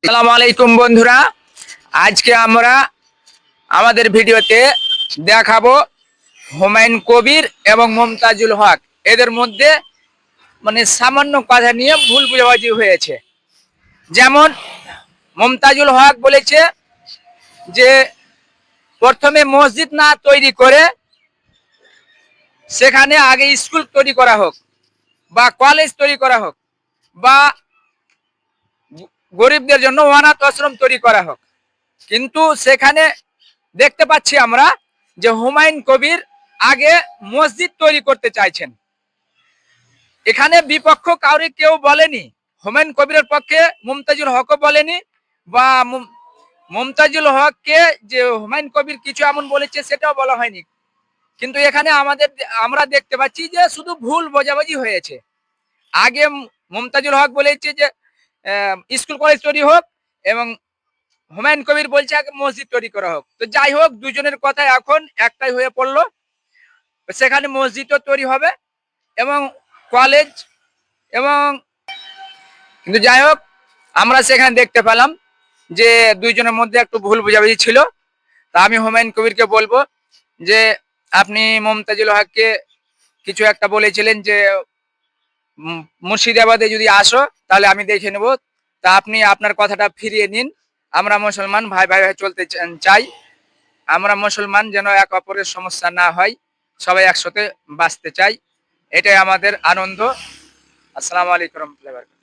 আসসালামু আলাইকুম বন্ধুরা, আজকে আমরা আমাদের ভিডিওতে দেখাবো হুমায়ুন কবির এবং মমতাজুল হক এদের মধ্যে সামান্য কথা নিয়ে ভুল বোঝাবুঝি হয়েছে। যেমন মমতাজুল হক বলেছে যে প্রথমে মসজিদ না তৈরি করে সেখানে আগে স্কুল তৈরি করা হোক বা কলেজ তৈরি করা হোক বা গরিবদের জন্য অনাথ আশ্রম তৈরি করা হোক। কিন্তু সেখানে দেখতে পাচ্ছি আমরা যে হুমায়ুন কবির আগে মসজিদ তৈরি করতে চাইছেন। এখানে বিপক্ষ কাউরি কেউ বলেনি, হুমায়ুন কবিরের পক্ষে মুমতাজুল হকও বলেনি বা মুমতাজুল হককে যে হুমায়ুন কবির কিছু এমন বলেছে সেটাও বলা হয়নি। কিন্তু এখানে আমরা দেখতে পাচ্ছি যে শুধু ভুল বোঝাবুঝি হয়েছে। আগে মুমতাজুল হক বলেছে যে স্কুল কলেজ তৈরি হোক এবং হুমায়ুন কবির বলছে আগে মসজিদ তৈরি করা হোক। তো যাই হোক, দুজনের কথা এখন একটাই হয়ে পড়লো, সেখানে মসজিদও তৈরি হবে এবং কলেজ এবং কিন্তু যাই হোক, আমরা সেখানে দেখতে পেলাম যে দুইজনের মধ্যে একটু ভুল বোঝাবুঝি ছিল। তা আমি হুমায়ুন কবিরকে বলবো যে আপনি মমতাজুল হককে কিছু একটা বলেছিলেন যে মুর্শিদাবাদে যদি আসো তাহলে আমি দেখে নেব। তা আপনি আপনার কথাটা ফিরিয়ে নিন। আমরা মুসলমান ভাই ভাই ভাই চলতে চাই। আমরা মুসলমান যেন এক অপরের সমস্যা না হয়, সবাই একসাথে বাঁচতে চাই, এটাই আমাদের আনন্দ। আসসালামু আলাইকুম রহমতুল্লাহ।